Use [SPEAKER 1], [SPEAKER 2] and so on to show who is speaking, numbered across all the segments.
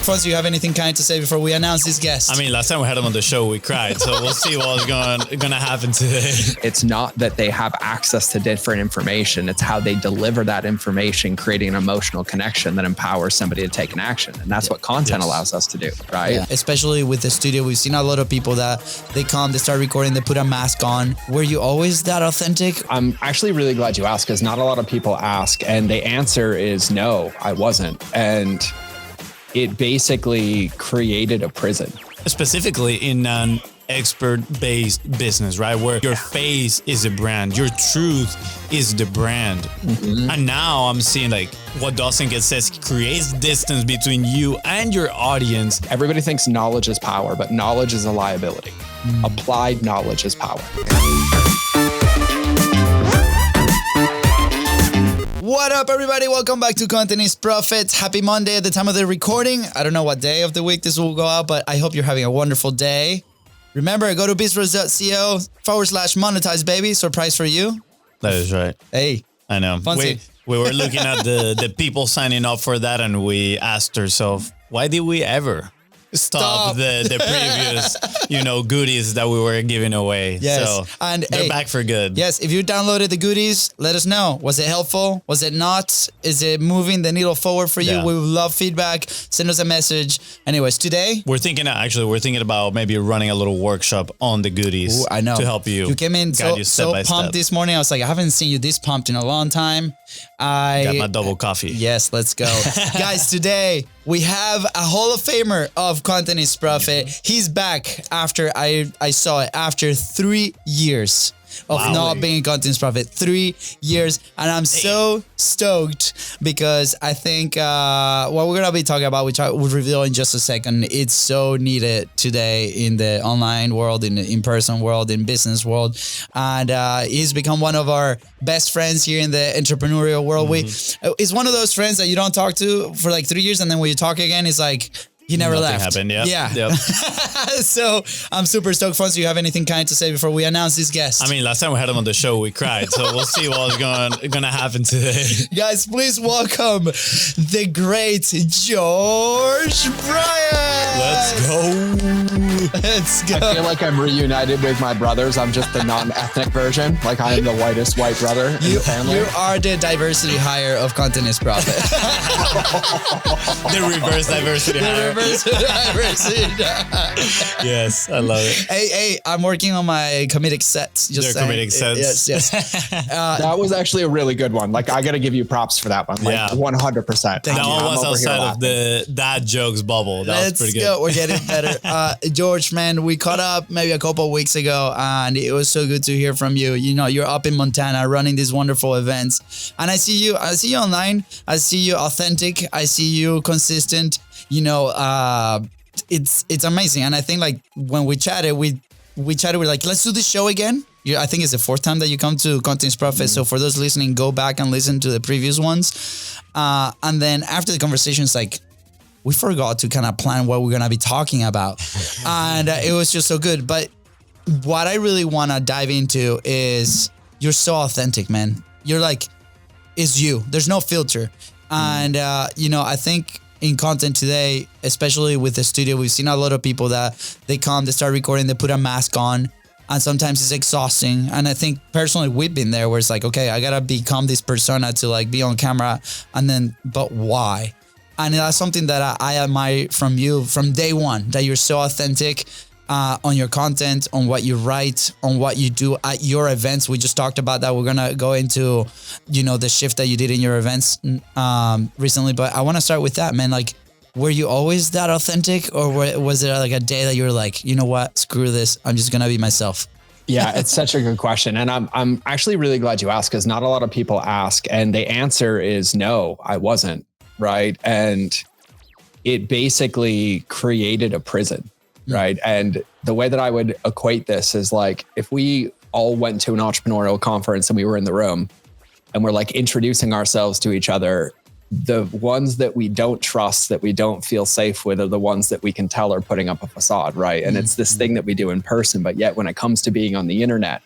[SPEAKER 1] Fonz, do you have anything kind to say before we announce this guest?
[SPEAKER 2] I mean, last time we had him on the show, we cried. So we'll see what's going to happen today.
[SPEAKER 3] It's not that they have access to different information. It's how they deliver that information, creating an emotional connection that empowers somebody to take an action. And that's what content allows us to do, right?
[SPEAKER 1] Yeah. Especially with the studio, we've seen a lot of people that they come, they start recording, they put a mask on. Were you always that authentic?
[SPEAKER 3] I'm actually really glad you asked, because not a lot of people ask, and the answer is no, I wasn't. And it basically created a prison.
[SPEAKER 2] Specifically in an expert-based business, right? Where your face is a brand, your truth is the brand. Mm-hmm. And now I'm seeing like what Dawson Get says creates distance between you and your audience.
[SPEAKER 3] Everybody thinks knowledge is power, but knowledge is a liability. Applied knowledge is power.
[SPEAKER 1] What up, everybody? Welcome back to Content is Profit. Happy Monday at the time of the recording. I don't know what day of the week this will go out, but I hope you're having a wonderful day. Remember, go to bistros.co/monetize, baby. Surprise for you.
[SPEAKER 2] That is right.
[SPEAKER 1] Hey.
[SPEAKER 2] I know. We were looking at the people signing up for that, and we asked ourselves, why did we ever stop the previous, goodies that we were giving away?
[SPEAKER 1] Yes.
[SPEAKER 2] So and they're back for good.
[SPEAKER 1] Yes. If you downloaded the goodies, let us know. Was it helpful? Was it not? Is it moving the needle forward for you? Yeah. We would love feedback. Send us a message. Anyways, today
[SPEAKER 2] we're thinking about maybe running a little workshop on the goodies.
[SPEAKER 1] Ooh, I know.
[SPEAKER 2] To help you.
[SPEAKER 1] You came in so pumped this morning. I was like, I haven't seen you this pumped in a long time. I
[SPEAKER 2] got my double coffee.
[SPEAKER 1] Yes, let's go. Guys, today we have a Hall of Famer of Content is Profit. He's back after I saw it after 3 years of not being in Content is Profit. 3 years. And I'm so stoked because I think what we're going to be talking about, which I will reveal in just a second, it's so needed today in the online world, in the in-person world, in business world. And he's become one of our best friends here in the entrepreneurial world. Mm-hmm. It's one of those friends that you don't talk to for like 3 years, and then when you talk again, it's like, he never
[SPEAKER 2] Nothing
[SPEAKER 1] left.
[SPEAKER 2] Happened, yeah.
[SPEAKER 1] Yep. So I'm super stoked. Fonz, do you have anything kind to say before we announce this guest?
[SPEAKER 2] I mean, last time we had him on the show, we cried. So we'll see what's going to happen today.
[SPEAKER 1] Guys, please welcome the great George Bryant.
[SPEAKER 2] Let's go.
[SPEAKER 3] I feel like I'm reunited with my brothers. I'm just the non-ethnic version. Like I am the whitest white brother in the family.
[SPEAKER 1] You are the diversity hire of Content is Profit.
[SPEAKER 2] The reverse diversity hire. Yes, I love it.
[SPEAKER 1] Hey, I'm working on my comedic sets.
[SPEAKER 2] Comedic sets.
[SPEAKER 1] Yes.
[SPEAKER 3] That was actually a really good one. Like I got to give you props for that one. Like 100%.
[SPEAKER 2] That one was outside of the dad jokes bubble. That was pretty good.
[SPEAKER 1] Let's go. We're getting better. George, man, we caught up maybe a couple of weeks ago, and it was so good to hear from you. You're up in Montana running these wonderful events, and I see you online. I see you authentic. I see you consistent. It's amazing. And I think like when we chatted, we're like, let's do this show again. I think it's the fourth time that you come to Content is Profit. Mm-hmm. So for those listening, go back and listen to the previous ones. And then after the conversation, it's like, we forgot to kind of plan what we're going to be talking about. And it was just so good. But what I really want to dive into is you're so authentic, man. You're like, it's you. There's no filter. And, I think in content today, especially with the studio, we've seen a lot of people that they come, they start recording, they put a mask on, and sometimes it's exhausting. And I think personally, we've been there where it's like, okay, I got to become this persona to like be on camera. And then, but why? And that's something that I admire from you from day one, that you're so authentic on your content, on what you write, on what you do at your events. We just talked about that. We're going to go into, the shift that you did in your events recently. But I want to start with that, man. Like, were you always that authentic, or was there like a day that you were like, you know what, screw this, I'm just going to be myself?
[SPEAKER 3] Yeah, it's such a good question. And I'm actually really glad you asked, because not a lot of people ask. And the answer is no, I wasn't. Right. And it basically created a prison. Right. And the way that I would equate this is like, if we all went to an entrepreneurial conference and we were in the room and we're like introducing ourselves to each other, the ones that we don't trust, that we don't feel safe with, are the ones that we can tell are putting up a facade. Right. And it's this thing that we do in person. But yet when it comes to being on the internet,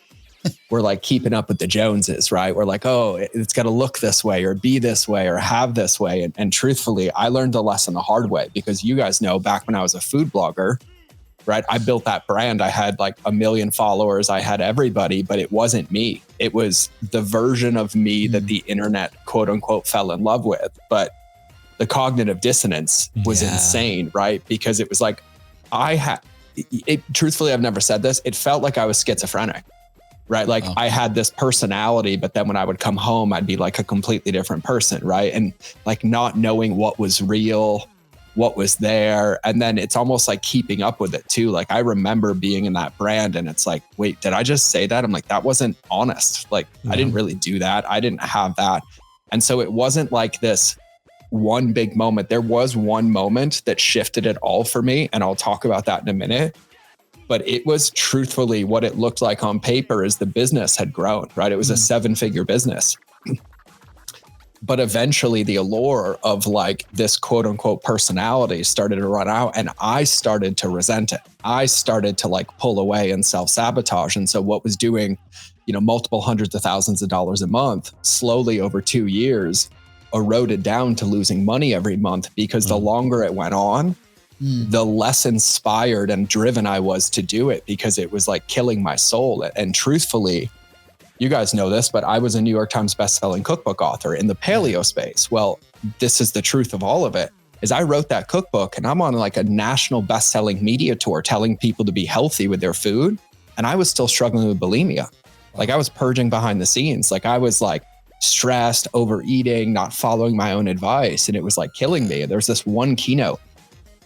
[SPEAKER 3] we're like keeping up with the Joneses, right? We're like, oh, it's got to look this way or be this way or have this way. And truthfully, I learned the lesson the hard way, because you guys know, back when I was a food blogger, right? I built that brand. I had like 1 million followers. I had everybody, but it wasn't me. It was the version of me that the internet, quote unquote, fell in love with. But the cognitive dissonance was insane, right? Because it was like, truthfully, I've never said this. It felt like I was schizophrenic, right? Like I had this personality, but then when I would come home, I'd be like a completely different person, right? And like not knowing what was real, what was there. And then it's almost like keeping up with it too. Like I remember being in that brand and it's like, wait, did I just say that? I'm like, that wasn't honest. Like I didn't really do that. I didn't have that. And so it wasn't like this one big moment. There was one moment that shifted it all for me. And I'll talk about that in a minute. But it was truthfully what it looked like on paper as the business had grown, right? It was a 7-figure business. But eventually the allure of like this quote unquote personality started to run out, and I started to resent it. I started to like pull away and self-sabotage. And so what was doing, multiple hundreds of thousands of dollars a month, slowly over 2 years, eroded down to losing money every month, because the longer it went on, the less inspired and driven I was to do it, because it was like killing my soul. And truthfully, you guys know this, but I was a New York Times bestselling cookbook author in the paleo space. Well, this is the truth of all of it, is I wrote that cookbook and I'm on like a national bestselling media tour telling people to be healthy with their food. And I was still struggling with bulimia. Like I was purging behind the scenes. Like I was like stressed, overeating, not following my own advice. And it was like killing me. There's this one keynote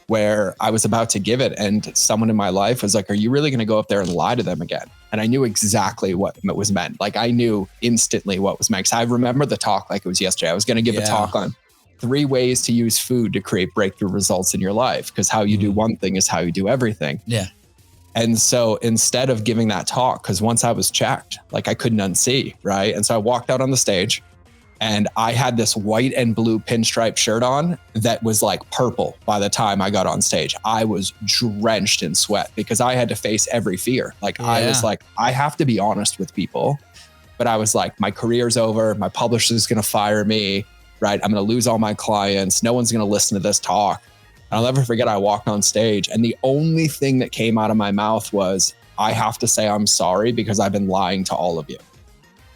[SPEAKER 3] where I was about to give it, and someone in my life was like, are you really going to go up there and lie to them again? And I knew exactly what it was meant. Like I knew instantly what was meant. Because I remember the talk like it was yesterday. I was going to give a talk on 3 ways to use food to create breakthrough results in your life, because how you do one thing is how you do everything. Yeah. And so instead of giving that talk, because once I was checked, like I couldn't unsee, right? And so I walked out on the stage, and I had this white and blue pinstripe shirt on that was like purple by the time I got on stage. I was drenched in sweat because I had to face every fear. Like I was like, I have to be honest with people. But I was like, my career's over. My publisher's going to fire me, right? I'm going to lose all my clients. No one's going to listen to this talk. And I'll never forget, I walked on stage and the only thing that came out of my mouth was, I have to say I'm sorry because I've been lying to all of you.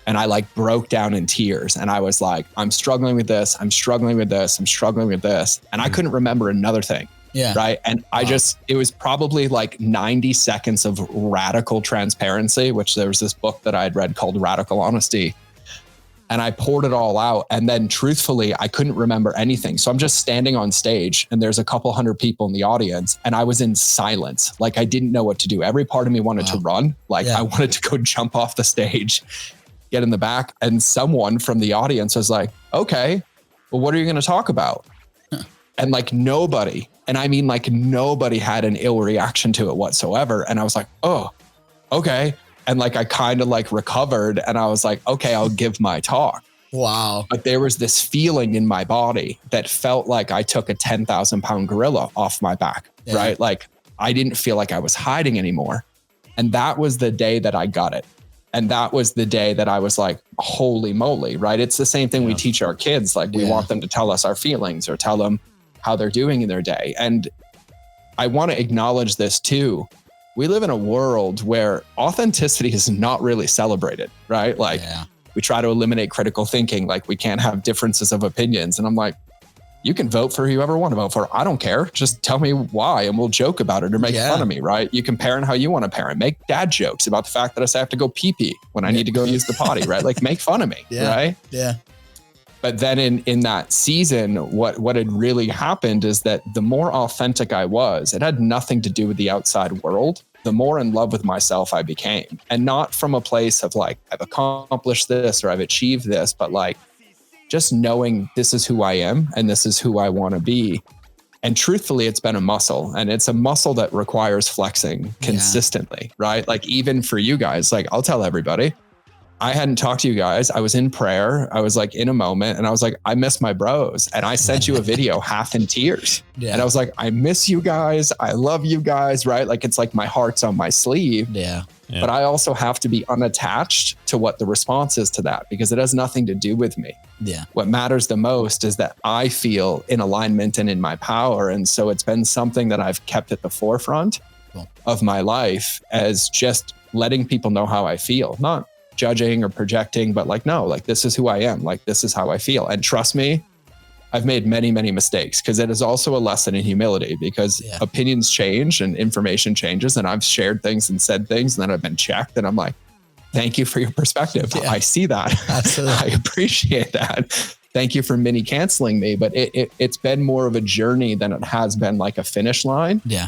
[SPEAKER 3] And I like broke down in tears, and I was like, I'm struggling with this. I'm struggling with this. I'm struggling with this. And I couldn't remember another thing. Yeah. Right. And it was probably like 90 seconds of radical transparency, which there was this book that I had read called Radical Honesty. And I poured it all out. And then truthfully, I couldn't remember anything. So I'm just standing on stage and there's a couple hundred people in the audience, and I was in silence. Like I didn't know what to do. Every part of me wanted to run. Like I wanted to go jump off the stage, get in the back. And someone from the audience was like, okay, well, what are you going to talk about? And like nobody, and I mean like nobody had an ill reaction to it whatsoever. And I was like, oh, okay. And like, I kind of like recovered, and I was like, okay, I'll give my talk. Wow. But there was this feeling in my body that felt like I took a 10,000 pound gorilla off my back, right? Like I didn't feel like I was hiding anymore. And that was the day that I got it. And that was the day that I was like, holy moly, right? It's the same thing we teach our kids. Like we want them to tell us our feelings or tell them how they're doing in their day. And I want to acknowledge this too. We live in a world where authenticity is not really celebrated, right? Like we try to eliminate critical thinking. Like we can't have differences of opinions. And I'm like, you can vote for who you ever want to vote for. I don't care. Just tell me why and we'll joke about it or make fun of me, right? You can parent how you want to parent. Make dad jokes about the fact that I say I have to go pee-pee when I need to go use the potty, right? Like make fun of me, right? Yeah. But then in that season, what had really happened is that the more authentic I was, it had nothing to do with the outside world. The more in love with myself I became. And not from a place of like, I've accomplished this or I've achieved this, but like, just knowing this is who I am and this is who I want to be. And truthfully, it's been a muscle, and it's a muscle that requires flexing consistently, right? Like even for you guys, like I'll tell everybody, I hadn't talked to you guys. I was in prayer. I was like in a moment and I was like, I miss my bros. And I sent you a video half in tears. Yeah. And I was like, I miss you guys. I love you guys. Right. Like, it's like my heart's on my sleeve.
[SPEAKER 1] Yeah.
[SPEAKER 3] Yeah. But I also have to be unattached to what the response is to that, because it has nothing to do with me.
[SPEAKER 1] Yeah.
[SPEAKER 3] What matters the most is that I feel in alignment and in my power. And so it's been something that I've kept at the forefront of my life, as just letting people know how I feel, not judging or projecting, but like, no, like, this is who I am. Like, this is how I feel. And trust me, I've made many, many mistakes, because it is also a lesson in humility, because opinions change and information changes. And I've shared things and said things, and then I've been checked, and I'm like, thank you for your perspective. Yeah. I see that. Absolutely. I appreciate that. Thank you for mini canceling me. But it's been more of a journey than it has been like a finish line.
[SPEAKER 1] Yeah.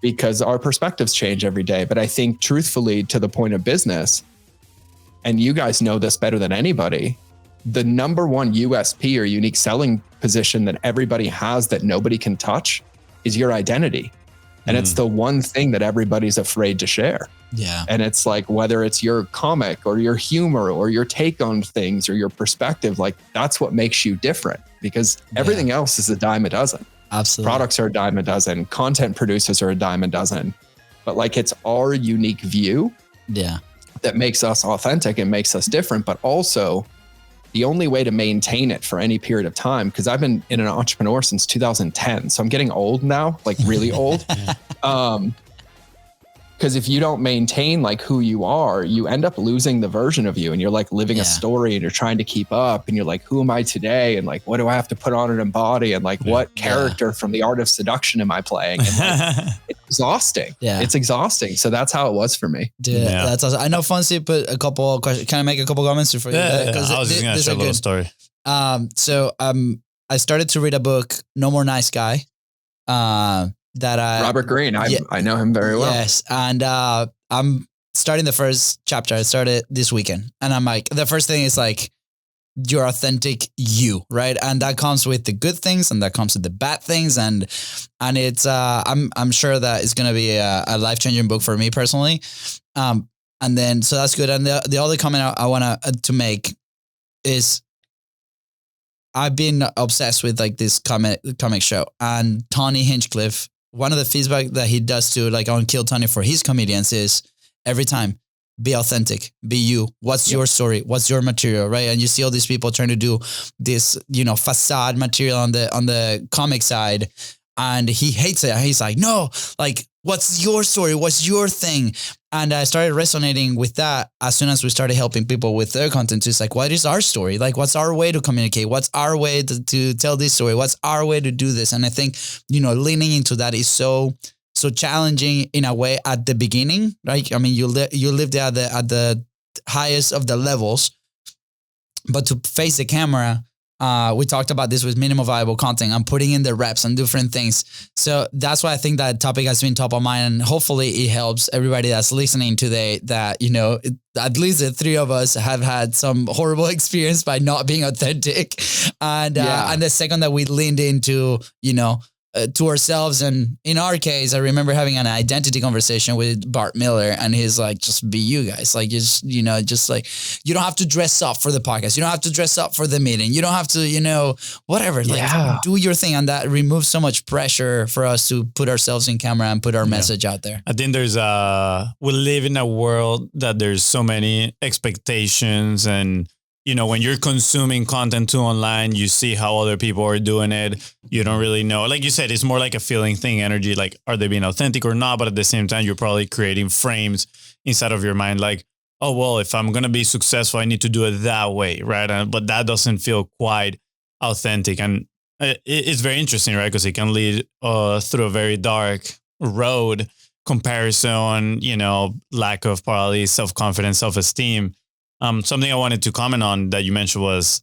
[SPEAKER 3] Because our perspectives change every day. But I think, truthfully, to the point of business, and you guys know this better than anybody, the number one USP or unique selling position that everybody has that nobody can touch is your identity. And it's the one thing that everybody's afraid to share.
[SPEAKER 1] Yeah.
[SPEAKER 3] And it's like, whether it's your comic or your humor or your take on things or your perspective, like, that's what makes you different, because everything else is a dime a dozen.
[SPEAKER 1] Absolutely.
[SPEAKER 3] Products are a dime a dozen. Content producers are a dime a dozen. But like, it's our unique view that makes us authentic and makes us different. But also, the only way to maintain it for any period of time, because I've been an entrepreneur since 2010. So I'm getting old now, like really old. Because if you don't maintain like who you are, you end up losing the version of you, and you're like living a story, and you're trying to keep up, and you're like, who am I today? And like, what do I have to put on and embody? And like, what character from The Art of Seduction am I playing? And like, it's exhausting. Yeah. It's exhausting. So that's how it was for me.
[SPEAKER 1] Dude, that's awesome. I know Fonzie put a couple questions. Can I make a couple comments for you?
[SPEAKER 2] I was just going to share a little story.
[SPEAKER 1] I started to read a book, No More Nice Guy.
[SPEAKER 3] Robert Greene. I know him very well.
[SPEAKER 1] Yes. And I'm starting the first chapter. I started this weekend. And I'm like, the first thing is like, your authentic you, right? And that comes with the good things, and that comes with the bad things. And it's I'm sure that it's gonna be a life-changing book for me personally. And then so that's good. And the other comment I want to make is, I've been obsessed with like this comic show, and Tony Hinchcliffe, one of the feedback that he does to like on Kill Tony for his comedians is, every time, be authentic, be you. What's your story? What's your material, right? And you see all these people trying to do this, facade material on the comic side, and he hates it. He's like, no, like, what's your story? What's your thing? And I started resonating with that as soon as we started helping people with their content. It's like, what is our story? Like, what's our way to communicate? What's our way to tell this story? What's our way to do this? And I think, leaning into that is so challenging in a way at the beginning, right? I mean, you live there at the highest of the levels, but to face the camera, we talked about this with minimal viable content. I'm putting in the reps and different things. So that's why I think that topic has been top of mind, and hopefully it helps everybody that's listening today that, at least the three of us have had some horrible experience by not being authentic. And the second that we leaned into, to ourselves. And in our case, I remember having an identity conversation with Bart Miller, and he's like, just be you guys. Like, just like, you don't have to dress up for the podcast. You don't have to dress up for the meeting. You don't have to, whatever, like do your thing. And that removes so much pressure for us to put ourselves in camera and put our message out there.
[SPEAKER 2] I think we live in a world that there's so many expectations, and when you're consuming content too online, you see how other people are doing it. You don't really know. Like you said, it's more like a feeling thing, energy. Like, are they being authentic or not? But at the same time, you're probably creating frames inside of your mind. Like, oh, well, if I'm going to be successful, I need to do it that way, right? But that doesn't feel quite authentic. And it's very interesting, right? Because it can lead through a very dark road, comparison, lack of probably self-confidence, self-esteem. Something I wanted to comment on that you mentioned was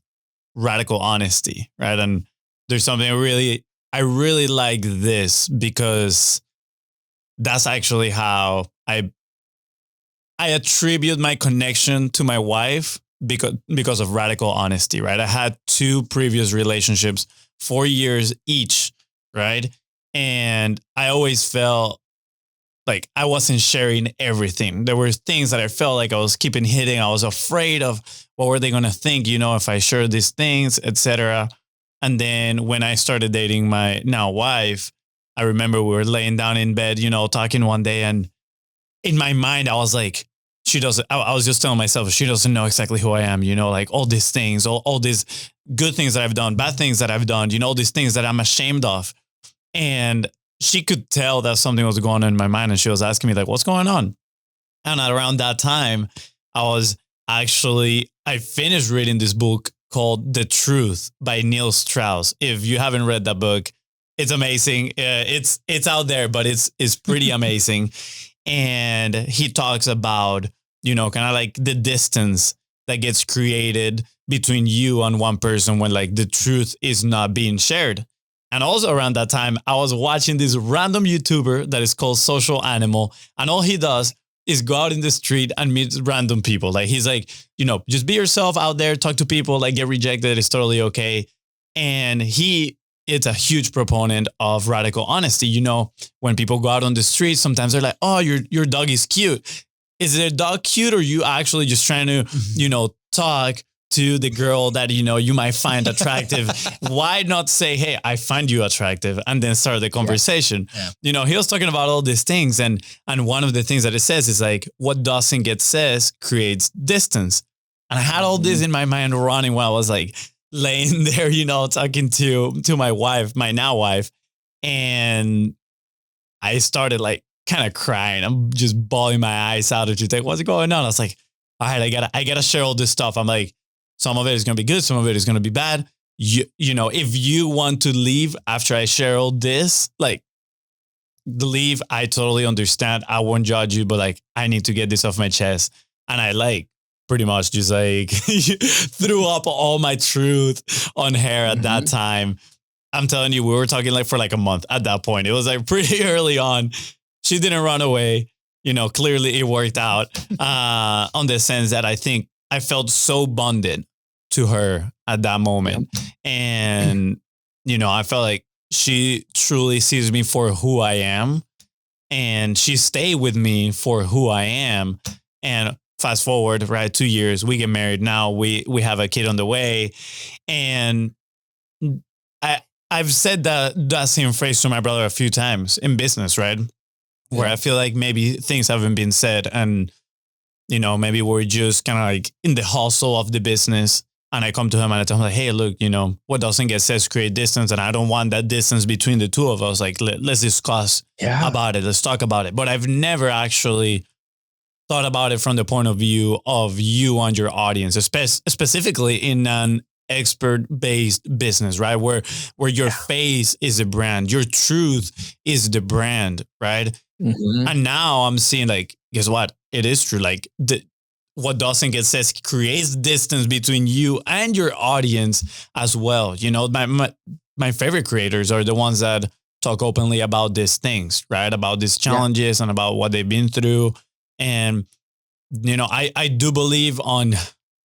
[SPEAKER 2] radical honesty, right? And there's something I really like this, because that's actually how I attribute my connection to my wife because of radical honesty, right? I had 2 previous relationships, 4 years each, right? And I always felt like I wasn't sharing everything. There were things that I felt like I was keeping hitting. I was afraid of what were they going to think, if I share these things, etc. And then when I started dating my now wife, I remember we were laying down in bed, talking one day, and in my mind, I was like, I was just telling myself, she doesn't know exactly who I am, like all these things, all these good things that I've done, bad things that I've done, all these things that I'm ashamed of. And she could tell that something was going on in my mind, and she was asking me like, what's going on? And around that time, I finished reading this book called The Truth by Neil Strauss. If you haven't read that book, it's amazing. It's out there, but it's pretty amazing. And he talks about, kind of like the distance that gets created between you and one person when like the truth is not being shared. And also around that time, I was watching this random YouTuber that is called Social Animal. And all he does is go out in the street and meet random people. Like he's like, just be yourself out there, talk to people, like get rejected. It's totally okay. And it's a huge proponent of radical honesty. When people go out on the street, sometimes they're like, oh, your dog is cute. Is the dog cute, or are you actually just trying to, talk to the girl that, you might find attractive? Why not say, hey, I find you attractive, and then start the conversation? Yeah. He was talking about all these things. And one of the things that it says is like, what doesn't get said creates distance. And I had all this in my mind running while I was like laying there, talking to my wife, my now wife. And I started like kind of crying. I'm just bawling my eyes out. And she's like, what's going on? I was like, all right, I gotta share all this stuff. I'm like, some of it is going to be good. Some of it is going to be bad. If you want to leave after I share all this, like leave. I totally understand. I won't judge you, but like, I need to get this off my chest. And I like pretty much just like threw up all my truth on her at that time. I'm telling you, we were talking like for like a month at that point. It was like pretty early on. She didn't run away. Clearly it worked out on the sense that I think I felt so bonded to her at that moment. And, I felt like she truly sees me for who I am, and she stayed with me for who I am. And fast forward, right, 2 years, we get married. Now we have a kid on the way. And I've said that same phrase to my brother a few times in business, right? Where I feel like maybe things haven't been said, and, maybe we're just kind of like in the hustle of the business. And I come to him and I tell him like, hey, look, what doesn't get said create distance. And I don't want that distance between the two of us. Like, let's discuss about it. Let's talk about it. But I've never actually thought about it from the point of view of you and your audience, specifically in an expert-based business, right? Where your face is a brand, your truth is the brand, right? And now I'm seeing like, guess what? It is true. Like what doesn't get said creates distance between you and your audience as well. My favorite creators are the ones that talk openly about these things, right? About these challenges and about what they've been through. And, I do believe on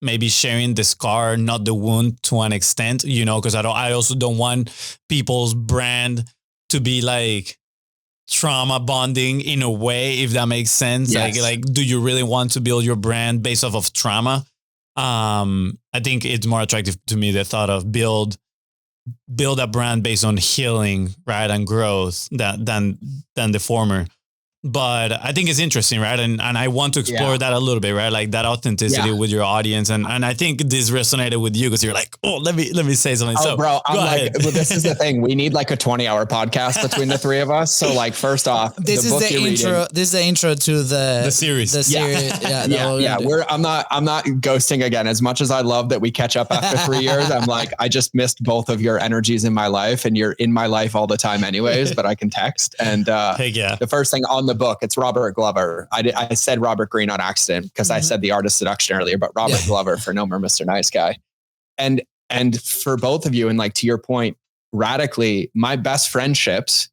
[SPEAKER 2] maybe sharing the scar, not the wound, to an extent, because I also don't want people's brand to be like trauma bonding in a way, if that makes sense. Yes. Like, do you really want to build your brand based off of trauma? I think it's more attractive to me, the thought of build a brand based on healing, right, and growth than the former. But I think it's interesting, right? And I want to explore that a little bit, right? Like that authenticity with your audience. And I think this resonated with you because you're like, oh, let me say something.
[SPEAKER 3] Oh, bro, I'm like, well, this is the thing. We need like a 20-hour podcast between the three of us. So like, first off,
[SPEAKER 1] this is the intro. Reading, this is the intro to the series. The series.
[SPEAKER 3] I'm not ghosting again. As much as I love that we catch up after 3 years, I'm like, I just missed both of your energies in my life, and you're in my life all the time anyways, but I can text. And the first thing on the book, it's Robert Glover. I said Robert Greene on accident because I said The Art of Seduction earlier, but Robert Glover for No More Mr. Nice Guy. And for both of you, and like to your point, radically, my best friendships,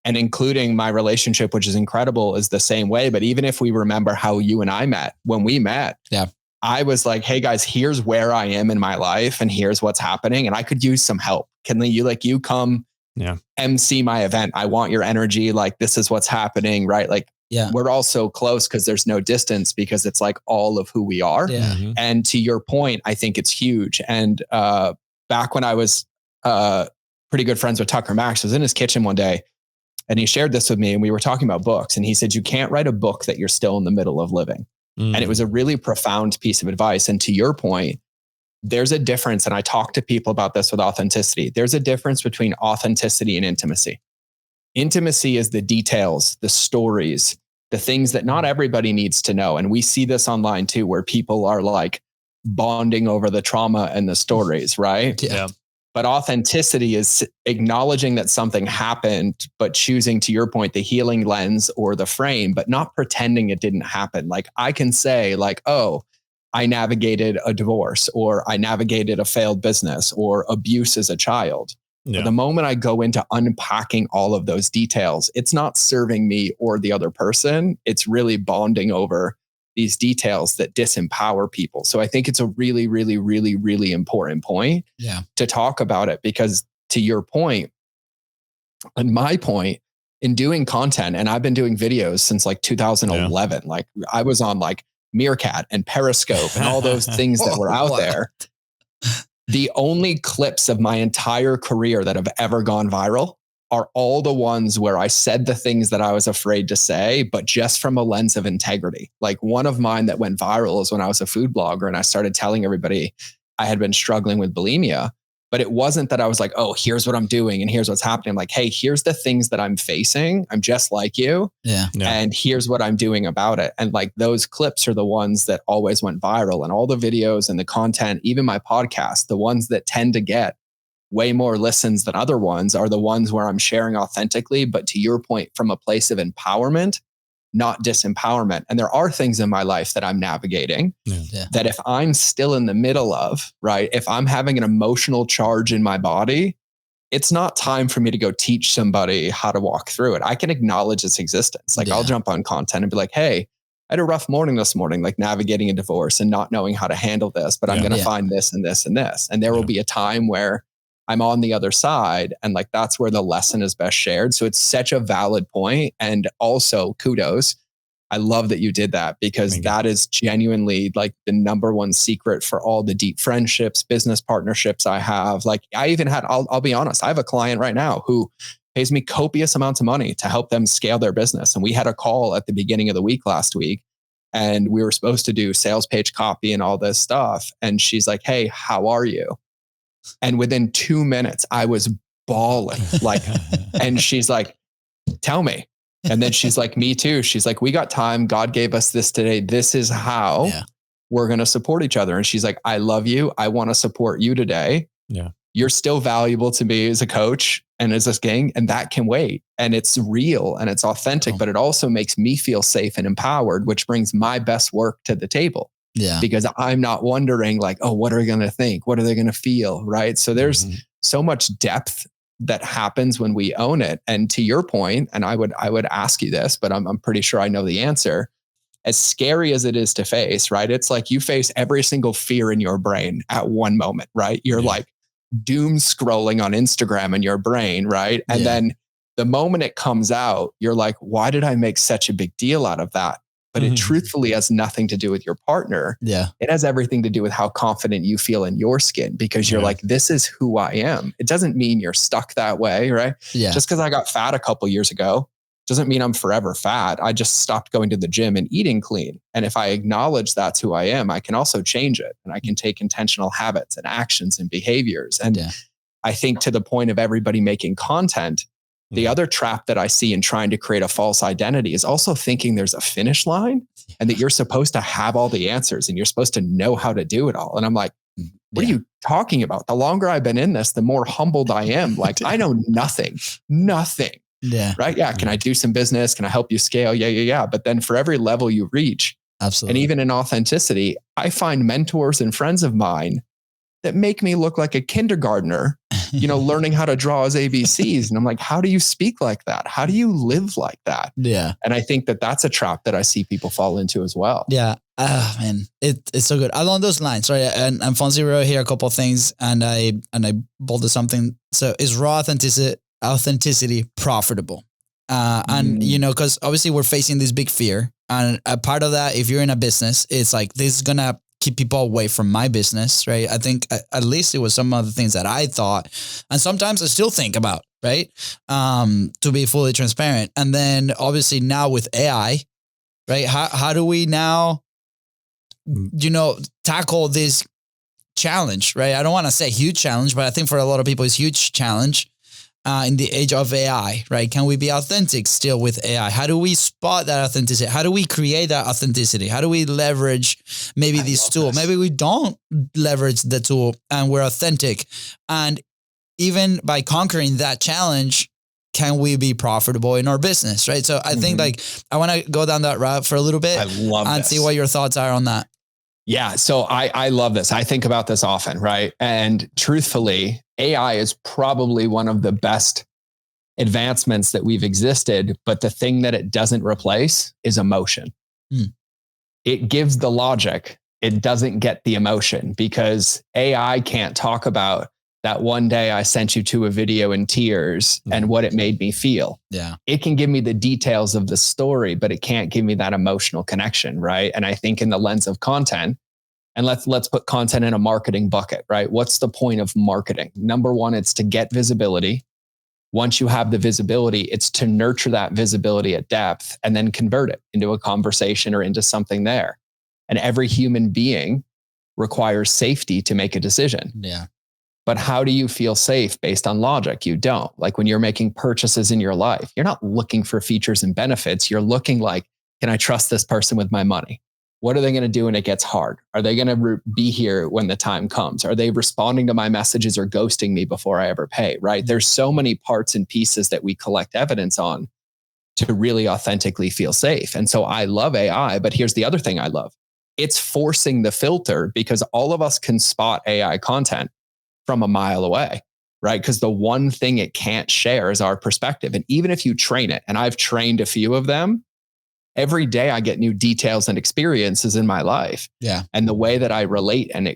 [SPEAKER 3] and including my relationship, which is incredible, is the same way. But even if we remember how you and I met, when we met, I was like, hey guys, here's where I am in my life and here's what's happening. And I could use some help. Can you come MC my event? I want your energy. Like, this is what's happening, right? Like,
[SPEAKER 1] Yeah.
[SPEAKER 3] We're all so close because there's no distance, because it's like all of who we are.
[SPEAKER 1] Yeah.
[SPEAKER 3] And to your point, I think it's huge. And back when I was pretty good friends with Tucker Max, I was in his kitchen one day and he shared this with me, and we were talking about books, and he said, you can't write a book that you're still in the middle of living. And it was a really profound piece of advice. And to your point, there's a difference. And I talk to people about this with authenticity. There's a difference between authenticity and intimacy. Intimacy is the details, the stories, the things that not everybody needs to know. And we see this online too, where people are like bonding over the trauma and the stories, right?
[SPEAKER 2] Yeah.
[SPEAKER 3] But authenticity is acknowledging that something happened, but choosing, to your point, the healing lens or the frame, but not pretending it didn't happen. Like I can say like, oh, I navigated a divorce, or I navigated a failed business, or abuse as a child.
[SPEAKER 2] Yeah.
[SPEAKER 3] But the moment I go into unpacking all of those details, it's not serving me or the other person. It's really bonding over these details that disempower people. So I think it's a really, really, really, really important point to talk about it, because to your point and my point, in doing content, and I've been doing videos since like 2011, like I was on like Meerkat and Periscope and all those things that were out there. The only clips of my entire career that have ever gone viral are all the ones where I said the things that I was afraid to say, but just from a lens of integrity. Like one of mine that went viral is when I was a food blogger and I started telling everybody I had been struggling with bulimia. But it wasn't that I was like, oh, here's what I'm doing and here's what's happening. I'm like, hey, here's the things that I'm facing. I'm just like you.
[SPEAKER 1] Yeah.
[SPEAKER 3] And here's what I'm doing about it. And like those clips are the ones that always went viral, and all the videos and the content, even my podcast, the ones that tend to get way more listens than other ones are the ones where I'm sharing authentically, but to your point, from a place of empowerment, not disempowerment. And there are things in my life that I'm navigating that if I'm still in the middle of, right, if I'm having an emotional charge in my body, it's not time for me to go teach somebody how to walk through it. I can acknowledge its existence. Like I'll jump on content and be like, hey, I had a rough morning this morning, like navigating a divorce and not knowing how to handle this, but I'm going to find this and this and this. And there will be a time where I'm on the other side, and like that's where the lesson is best shared. So it's such a valid point. And also kudos. I love that you did that, because that is genuinely like the number one secret for all the deep friendships, business partnerships I have. Like I even had, I'll be honest, I have a client right now who pays me copious amounts of money to help them scale their business. And we had a call at the beginning of the week last week, and we were supposed to do sales page copy and all this stuff. And she's like, hey, how are you? And within 2 minutes, I was bawling, like, and she's like, tell me. And then she's like, me too. She's like, we got time. God gave us this today. This is how we're going to support each other. And she's like, I love you. I want to support you today. Yeah. You're still valuable to me as a coach and as a gang, and that can wait. And it's real and it's authentic, but it also makes me feel safe and empowered, which brings my best work to the table. Yeah. Because I'm not wondering like, oh, what are they going to think? What are they going to feel? Right. So there's so much depth that happens when we own it. And to your point, and I would ask you this, but I'm pretty sure I know the answer. As scary as it is to face, right? It's like you face every single fear in your brain at one moment, right? You're like doom scrolling on Instagram in your brain, right? And then the moment it comes out, you're like, why did I make such a big deal out of that? But it truthfully has nothing to do with your partner. Yeah. It has everything to do with how confident you feel in your skin, because you're like, this is who I am. It doesn't mean you're stuck that way, right? Yeah. Just because I got fat a couple years ago doesn't mean I'm forever fat. I just stopped going to the gym and eating clean. And if I acknowledge that's who I am, I can also change it. And I can take intentional habits and actions and behaviors. And I think to the point of everybody making content, the other trap that I see in trying to create a false identity is also thinking there's a finish line and that you're supposed to have all the answers and you're supposed to know how to do it all. And I'm like, what are you talking about? The longer I've been in this, the more humbled I am. Like I know nothing. Yeah. Right. Yeah. Can I do some business? Can I help you scale? Yeah. But then for every level you reach, absolutely. And even in authenticity, I find mentors and friends of mine that make me look like a kindergartner, learning how to draw his ABCs. And I'm like, how do you speak like that? How do you live like that? Yeah. And I think that that's a trap that I see people fall into as well. Yeah. Man, it's so good. Along those lines, right? And Fonzie wrote here a couple of things and I bolded something. So is raw authenticity profitable?
[SPEAKER 1] And, because obviously we're facing this big fear. And a part of that, if you're in a business, it's like, this is going to keep people away from my business, right? I think at least it was some of the things that I thought. And sometimes I still think about, right? To be fully transparent. And then obviously now with AI, right? How do we now, tackle this challenge, right? I don't want to say huge challenge, but I think for a lot of people it's huge challenge in the age of AI, right? Can we be authentic still with AI? How do we spot that authenticity? How do we create that authenticity? How do we leverage maybe this tool? Maybe we don't leverage the tool and we're authentic. And even by conquering that challenge, can we be profitable in our business, right? So I think I want to go down that route for a little bit and see what your thoughts are on that.
[SPEAKER 3] Yeah. So I love this. I think about this often, right? And truthfully, AI is probably one of the best advancements that we've existed, but the thing that it doesn't replace is emotion. It gives the logic. It doesn't get the emotion, because AI can't talk about that one day I sent you to a video in tears and what it made me feel.
[SPEAKER 1] Yeah.
[SPEAKER 3] It can give me the details of the story, but it can't give me that emotional connection, right? And I think in the lens of content, and let's put content in a marketing bucket, right? What's the point of marketing? Number one, it's to get visibility. Once you have the visibility, it's to nurture that visibility at depth and then convert it into a conversation or into something there. And every human being requires safety to make a decision.
[SPEAKER 1] Yeah.
[SPEAKER 3] But how do you feel safe based on logic? You don't. Like when you're making purchases in your life, you're not looking for features and benefits. You're looking like, can I trust this person with my money? What are they going to do when it gets hard? Are they going to be here when the time comes? Are they responding to my messages or ghosting me before I ever pay? Right? There's so many parts and pieces that we collect evidence on to really authentically feel safe. And so I love AI, but here's the other thing I love. It's forcing the filter, because all of us can spot AI content from a mile away, right? Because the one thing it can't share is our perspective. And even if you train it, and I've trained a few of them, every day I get new details and experiences in my life.
[SPEAKER 1] Yeah.
[SPEAKER 3] And the way that I relate and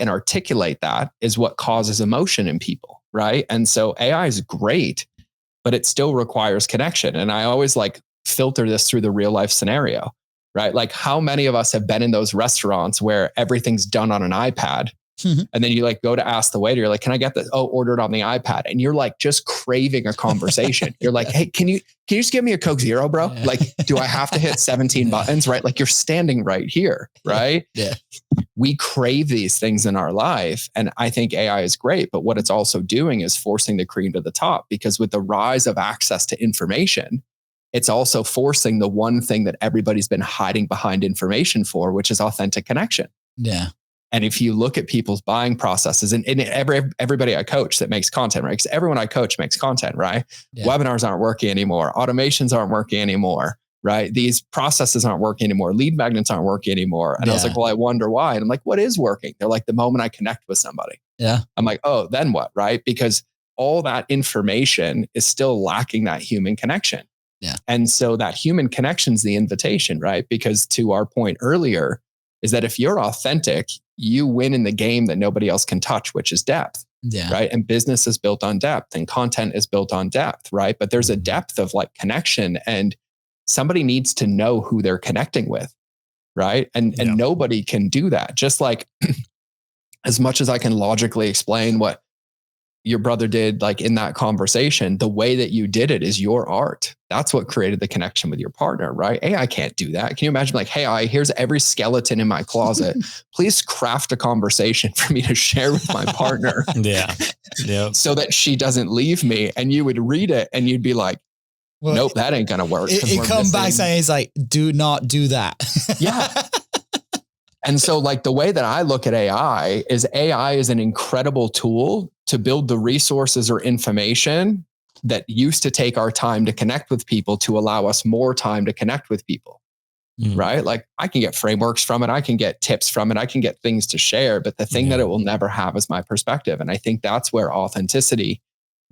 [SPEAKER 3] articulate that is what causes emotion in people, right? And so AI is great, but it still requires connection. And I always filter this through the real life scenario, right? Like how many of us have been in those restaurants where everything's done on an iPad? And then you go to ask the waiter, you're like, can I get this? Oh, order it on the iPad. And you're just craving a conversation. You're like, hey, can you just give me a Coke Zero, bro? Do I have to hit 17 buttons, right? You're standing right here, right?
[SPEAKER 1] Yeah.
[SPEAKER 3] We crave these things in our life. And I think AI is great, but what it's also doing is forcing the cream to the top, because with the rise of access to information, it's also forcing the one thing that everybody's been hiding behind information for, which is authentic connection.
[SPEAKER 1] Yeah.
[SPEAKER 3] And if you look at people's buying processes, and everybody I coach that makes content, right? Because everyone I coach makes content, right? Yeah. Webinars aren't working anymore. Automations aren't working anymore, right? These processes aren't working anymore. Lead magnets aren't working anymore. And I was like, well, I wonder why. And I'm like, what is working? They're like, the moment I connect with somebody.
[SPEAKER 1] Yeah.
[SPEAKER 3] I'm like, oh, then what, right? Because all that information is still lacking that human connection.
[SPEAKER 1] Yeah.
[SPEAKER 3] And so that human connection is the invitation, right? Because to our point earlier, is that if you're authentic, you win in the game that nobody else can touch, which is depth.
[SPEAKER 1] Yeah.
[SPEAKER 3] Right. And business is built on depth and content is built on depth. Right. But there's a depth of connection, and somebody needs to know who they're connecting with. Right. And nobody can do that. Just as much as I can logically explain what your brother did in that conversation, the way that you did it is your art. That's what created the connection with your partner, right? AI can't do that. Can you imagine hey, here's every skeleton in my closet. Please craft a conversation for me to share with my partner.
[SPEAKER 2] Yeah.
[SPEAKER 3] So that she doesn't leave me. And you would read it and you'd be like, well, nope, that ain't going to work.
[SPEAKER 1] It comes back saying, it's do not do that.
[SPEAKER 3] Yeah. And so the way that I look at AI is an incredible tool to build the resources or information that used to take our time to connect with people to allow us more time to connect with people, right? I can get frameworks from it. I can get tips from it. I can get things to share, but the thing that it will never have is my perspective. And I think that's where authenticity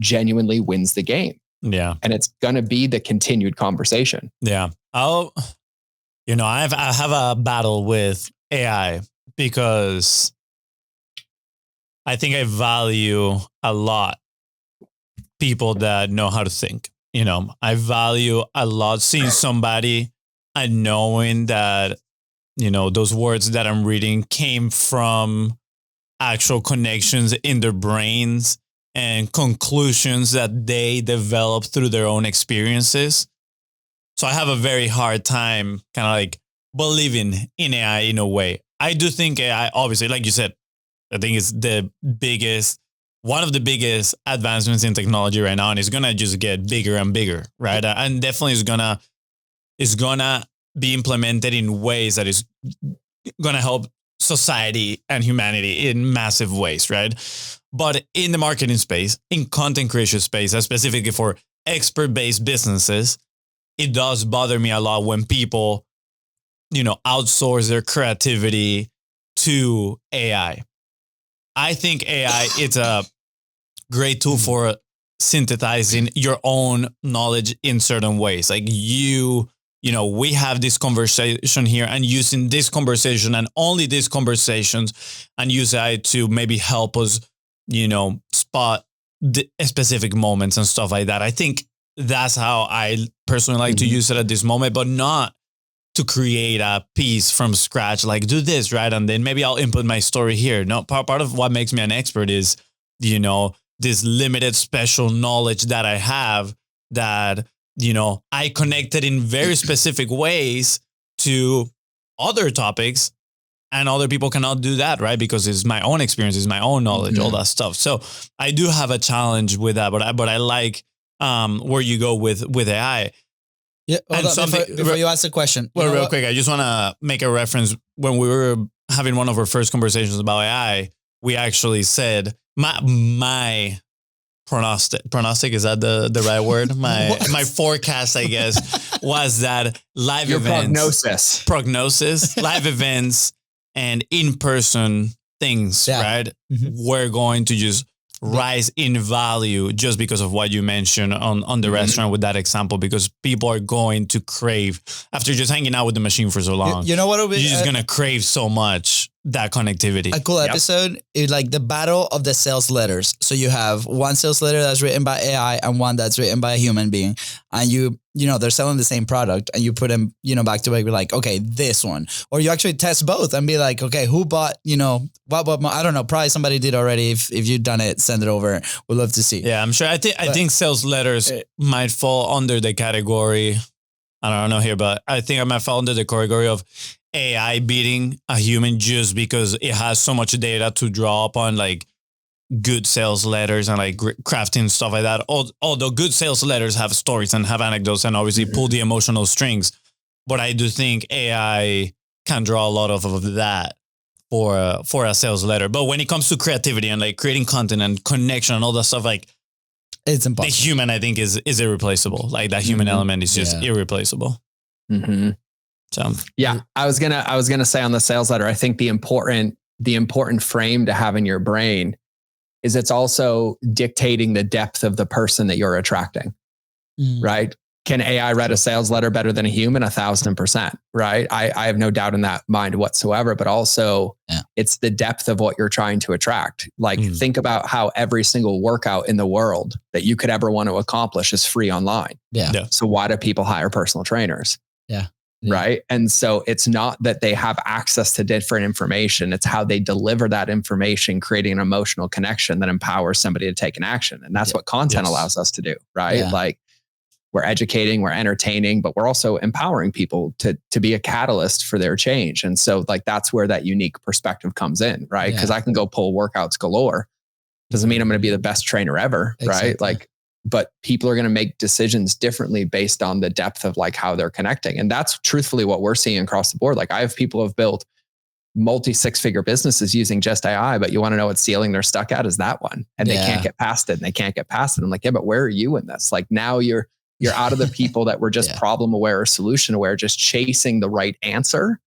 [SPEAKER 3] genuinely wins the game.
[SPEAKER 2] Yeah.
[SPEAKER 3] And it's going to be the continued conversation.
[SPEAKER 2] Yeah. I have a battle with AI because I think I value a lot people that know how to think. I value a lot seeing somebody and knowing that, those words that I'm reading came from actual connections in their brains and conclusions that they developed through their own experiences. So I have a very hard time kind of like believing in AI in a way. I do think AI, obviously, like you said, I think it's one of the biggest advancements in technology right now, and it's gonna just get bigger and bigger, right? And definitely is gonna be implemented in ways that is gonna help society and humanity in massive ways, right? But in the marketing space, in content creation space, specifically for expert-based businesses, it does bother me a lot when people, outsource their creativity to AI. I think AI is a great tool for synthesizing your own knowledge in certain ways. Like we have this conversation here, and using this conversation and only these conversations, and use AI to maybe help us, spot the specific moments and stuff like that. I think that's how I personally like to use it at this moment, but not to create a piece from scratch, like do this, right? And then maybe I'll input my story here. No, part of what makes me an expert is, this limited special knowledge that I have that, I connected in very specific ways to other topics, and other people cannot do that, right? Because it's my own experience, it's my own knowledge, all that stuff. So I do have a challenge with that, but I like where you go with AI.
[SPEAKER 1] Yeah. Before you ask the question.
[SPEAKER 2] Well, real quick, I just want to make a reference. When we were having one of our first conversations about AI, we actually said my prognostic, is that the right word? My forecast, I guess, was that live events, prognosis, live events and in-person things, right? We're going to just rise in value just because of what you mentioned on the restaurant with that example, because people are going to crave, after just hanging out with the machine for so long.
[SPEAKER 1] You know what?
[SPEAKER 2] You're just going to crave so much that connectivity.
[SPEAKER 1] A cool episode is like the battle of the sales letters. So you have one sales letter that's written by AI and one that's written by a human being. And they're selling the same product, and you put them, back to back. Be like, okay, this one, or you actually test both and be like, okay, who bought, what, I don't know, probably somebody did already. If you've done it, send it over. We'd love to see.
[SPEAKER 2] Yeah, I'm sure. I think sales letters might fall under the category. I don't know here, but I think I might fall under the category of AI beating a human just because it has so much data to draw upon, like good sales letters and like crafting stuff like that. Although good sales letters have stories and have anecdotes and obviously pull the emotional strings. But I do think AI can draw a lot of that for a sales letter. But when it comes to creativity and like creating content and connection and all that stuff, like
[SPEAKER 1] it's impossible.
[SPEAKER 2] The human, I think, is irreplaceable. Like that human element is just irreplaceable. So
[SPEAKER 3] yeah, I was gonna say on the sales letter, I think the important frame to have in your brain is it's also dictating the depth of the person that you're attracting, right? Can AI write a sales letter better than a human? 1,000%, right? I have no doubt in that mind whatsoever, but also it's the depth of what you're trying to attract. Like think about how every single workout in the world that you could ever want to accomplish is free online.
[SPEAKER 1] Yeah.
[SPEAKER 3] So why do people hire personal trainers?
[SPEAKER 1] Yeah.
[SPEAKER 3] Right. And so it's not that they have access to different information. It's how they deliver that information, creating an emotional connection that empowers somebody to take an action. And that's what content allows us to do. Right. Yeah. Like we're educating, we're entertaining, but we're also empowering people to be a catalyst for their change. And so like, that's where that unique perspective comes in. Right. Because I can go pull workouts galore. Doesn't mean I'm going to be the best trainer ever. Exactly. Right. Like, but people are going to make decisions differently based on the depth of like how they're connecting. And that's truthfully what we're seeing across the board. Like I have people who have built multi-6-figure businesses using just AI, but you want to know what ceiling they're stuck at is that one. And they can't get past it and they can't get past it. I'm like, yeah, but where are you in this? Like now you're out of the people that were just problem aware or solution aware, just chasing the right answer,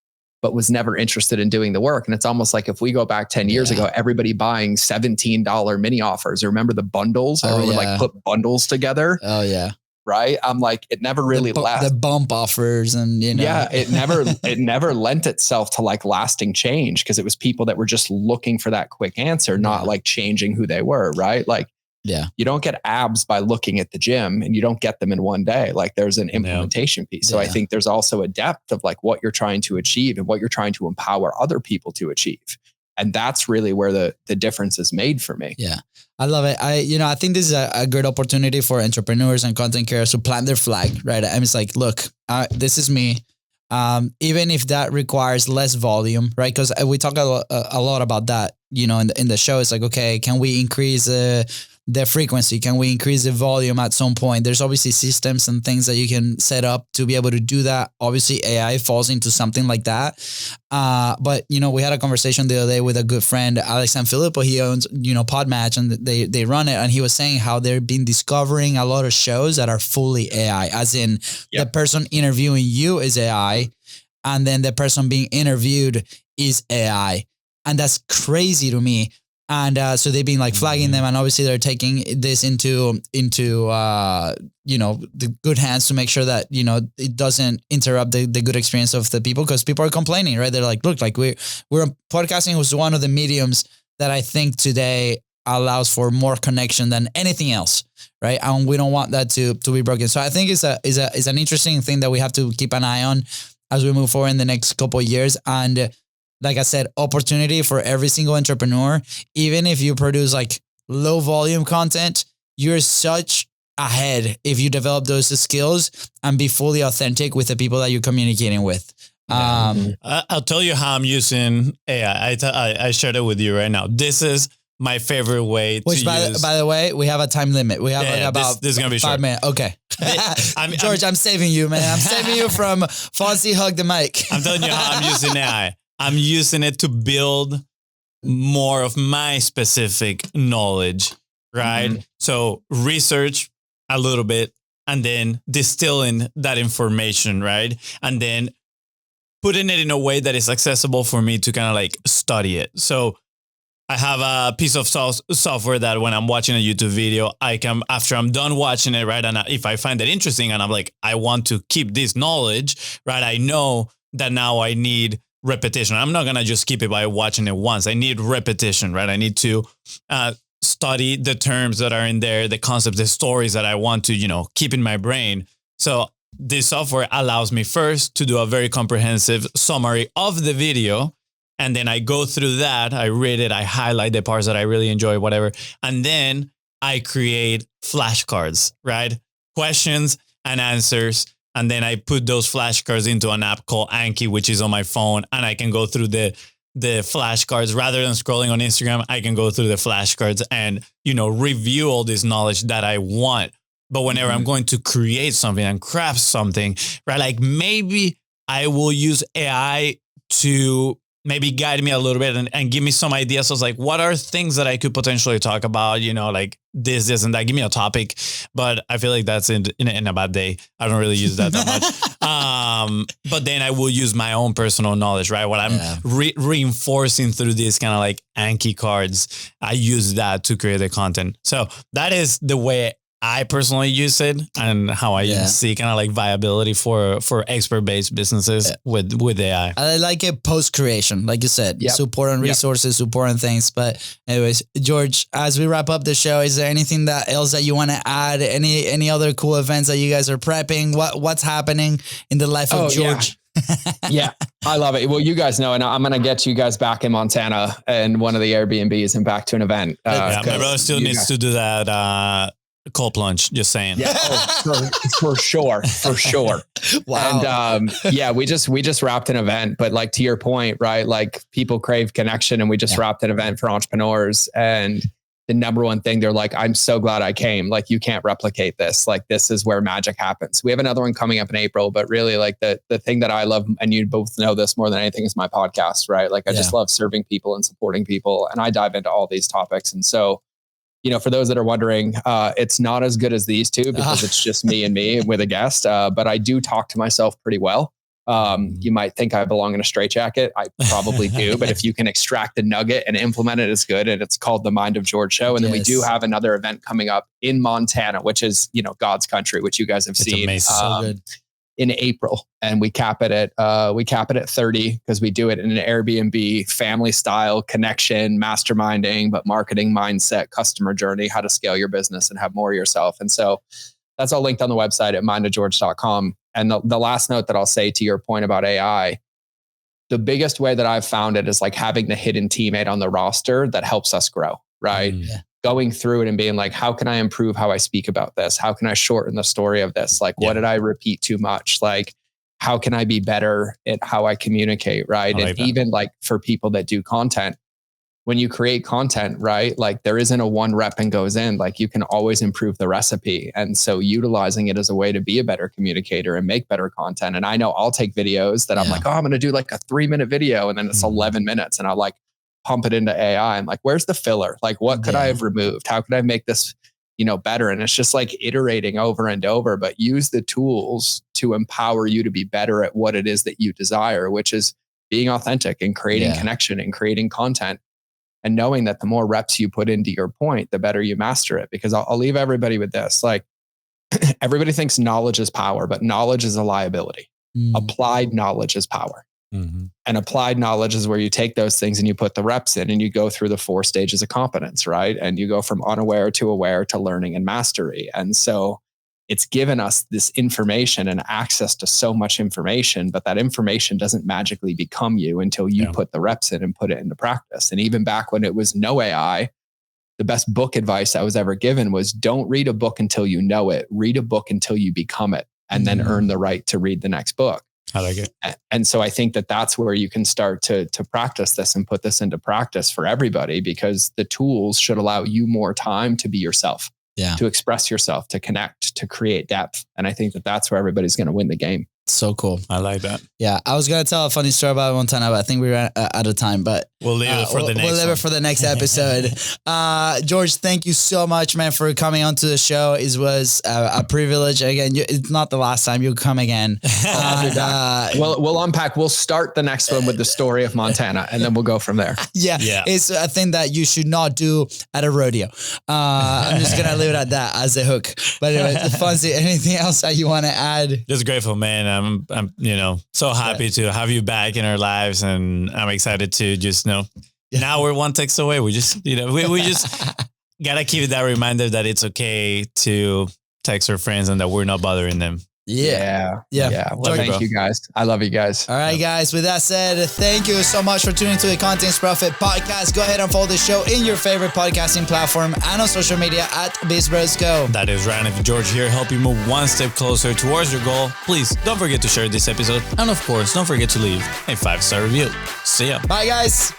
[SPEAKER 3] but was never interested in doing the work. And it's almost like if we go back 10 years ago, everybody buying $17 mini offers. Remember the bundles? Everyone would like put bundles together.
[SPEAKER 1] Oh yeah.
[SPEAKER 3] Right. I'm like, it never really lasted.
[SPEAKER 1] The bump offers and,
[SPEAKER 3] it never lent itself to like lasting change because it was people that were just looking for that quick answer, not like changing who they were. Right. Like
[SPEAKER 1] Yeah.
[SPEAKER 3] You don't get abs by looking at the gym, and you don't get them in one day. Like there's an implementation piece. So I think there's also a depth of like what you're trying to achieve and what you're trying to empower other people to achieve. And that's really where the difference is made for me.
[SPEAKER 1] Yeah. I love it. I think this is a great opportunity for entrepreneurs and content creators to plant their flag, right? And it's like, look, this is me. Even if that requires less volume, right? Because we talk a lot about that, in the show. It's like, okay, can we increase the frequency? Can we increase the volume at some point? There's obviously systems and things that you can set up to be able to do that. Obviously, AI falls into something like that. But we had a conversation the other day with a good friend, Alex and Filippo. He owns, Podmatch, and they run it. And he was saying how they've been discovering a lot of shows that are fully AI, as in the person interviewing you is AI, and then the person being interviewed is AI. And that's crazy to me. And so they've been like flagging them, and obviously they're taking this into the good hands to make sure that it doesn't interrupt the good experience of the people, because people are complaining, right? They're like, look, like we're podcasting was one of the mediums that I think today allows for more connection than anything else, right? And we don't want that to be broken. So I think it's an interesting thing that we have to keep an eye on as we move forward in the next couple of years. And like I said, opportunity for every single entrepreneur. Even if you produce like low volume content, you're such ahead if you develop those skills and be fully authentic with the people that you're communicating with.
[SPEAKER 2] I'll tell you how I'm using AI. I shared it with you right now. This is my favorite way to use.
[SPEAKER 1] By the way, we have a time limit. We have about
[SPEAKER 2] this is gonna be
[SPEAKER 1] 5 minutes. Okay. George, I'm saving you, man. I'm saving you from Fonzie hug the mic.
[SPEAKER 2] I'm telling you how I'm using AI. I'm using it to build more of my specific knowledge, right? Mm-hmm. So research a little bit and then distilling that information, right? And then putting it in a way that is accessible for me to kind of like study it. So I have a piece of software that when I'm watching a YouTube video, I can, after I'm done watching it, right? And if I find it interesting and I'm like, I want to keep this knowledge, right? I know that now I need repetition. I'm not going to just keep it by watching it once. I need repetition, right? I need to study the terms that are in there, the concepts, the stories that I want to, keep in my brain. So this software allows me first to do a very comprehensive summary of the video. And then I go through that, I read it, I highlight the parts that I really enjoy, whatever. And then I create flashcards, right? Questions and answers. And then I put those flashcards into an app called Anki, which is on my phone. And I can go through the flashcards rather than scrolling on Instagram. I can go through the flashcards and, review all this knowledge that I want. But whenever I'm going to create something and craft something, right? Like maybe I will use AI to maybe guide me a little bit and give me some ideas. So it's like, what are things that I could potentially talk about? Like this and that. Give me a topic. But I feel like that's in a bad day. I don't really use that much. But then I will use my own personal knowledge, right? What I'm reinforcing through these kind of like Anki cards, I use that to create the content. So that is the way I personally use it and how I see kind of like viability for expert-based businesses with AI.
[SPEAKER 1] I like it post-creation, like you said, support on resources, support on things. But anyways, George, as we wrap up the show, is there anything else that you want to add? Any other cool events that you guys are prepping? What's happening in the life of George?
[SPEAKER 3] Yeah, I love it. Well, you guys know, and I'm going to get you guys back in Montana and one of the Airbnbs and back to an event.
[SPEAKER 2] My brother still needs to do that. Cold plunge, just saying.
[SPEAKER 3] Yeah, for sure. Wow. And we just wrapped an event, but like to your point, right? Like people crave connection, and we just wrapped an event for entrepreneurs. And the number one thing, they're like, I'm so glad I came. Like you can't replicate this. Like this is where magic happens. We have another one coming up in April, but really like the thing that I love, and you both know this more than anything, is my podcast, right? Like I just love serving people and supporting people, and I dive into all these topics. And so, for those that are wondering, it's not as good as these two because it's just me and me with a guest. But I do talk to myself pretty well. You might think I belong in a straitjacket. I probably do. But if you can extract the nugget and implement it, it's good. And it's called the Mind of George Show. And then we do have another event coming up in Montana, which is, God's country, which you guys have seen.
[SPEAKER 2] Amazing. So good.
[SPEAKER 3] in April, and we cap it at 30 because we do it in an Airbnb family style connection, masterminding, but marketing mindset, customer journey, how to scale your business and have more of yourself. And so that's all linked on the website at mindofgeorge.com. And the last note that I'll say to your point about AI, the biggest way that I've found it is like having the hidden teammate on the roster that helps us grow, right?
[SPEAKER 1] Yeah.
[SPEAKER 3] Going through it and being like, how can I improve how I speak about this? How can I shorten the story of this? Like, what did I repeat too much? Like, how can I be better at how I communicate, right? And even like for people that do content, when you create content, right? Like there isn't a one rep and goes in, like you can always improve the recipe. And so utilizing it as a way to be a better communicator and make better content. And I know I'll take videos that I'm like, oh, I'm going to do like a 3-minute video. And then it's 11 minutes and I'll like pump it into AI. I'm like, where's the filler? Like, what could I have removed? How could I make this, better? And it's just like iterating over and over, but use the tools to empower you to be better at what it is that you desire, which is being authentic and creating connection and creating content. And knowing that the more reps you put into your point, the better you master it. Because I'll leave everybody with this. Like everybody thinks knowledge is power, but knowledge is a liability. Applied knowledge is power. And applied knowledge is where you take those things and you put the reps in and you go through the 4 stages of competence, right? And you go from unaware to aware to learning and mastery. And so it's given us this information and access to so much information, but that information doesn't magically become you until you put the reps in and put it into practice. And even back when it was no AI, the best book advice I was ever given was don't read a book until you know it. Read a book until you become it and then earn the right to read the next book.
[SPEAKER 2] I like it.
[SPEAKER 3] And so I think that that's where you can start to practice this and put this into practice for everybody, because the tools should allow you more time to be yourself. To express yourself, to connect, to create depth. And I think that that's where everybody's going to win the game.
[SPEAKER 1] So cool.
[SPEAKER 2] I like that.
[SPEAKER 1] Yeah. I was going to tell a funny story about Montana, but I think we ran out of time, but
[SPEAKER 2] we'll leave it for the next
[SPEAKER 1] We'll leave it for the next episode. George, thank you so much, man, for coming onto the show. It was a privilege. Again, it's not the last time. You'll come again.
[SPEAKER 3] We'll unpack. We'll start the next one with the story of Montana, and then we'll go from there.
[SPEAKER 1] Yeah. It's a thing that you should not do at a rodeo. I'm just going to leave it at that as a hook. But anyway, Fonzie, anything else that you want to add?
[SPEAKER 2] Just grateful, man. I'm so happy to have you back in our lives, and I'm excited to just know now we're one text away. We just, we just gotta keep that reminder that it's okay to text our friends and that we're not bothering them.
[SPEAKER 3] Yeah. Well, thank you guys. I love you guys.
[SPEAKER 1] All right, guys. With that said, thank you so much for tuning to the Contents Profit podcast. Go ahead and follow the show in your favorite podcasting platform and on social media at BizBrosGo.
[SPEAKER 2] That is right. If George here help you move one step closer towards your goal, please don't forget to share this episode. And of course, don't forget to leave a 5-star review. See ya.
[SPEAKER 1] Bye, guys.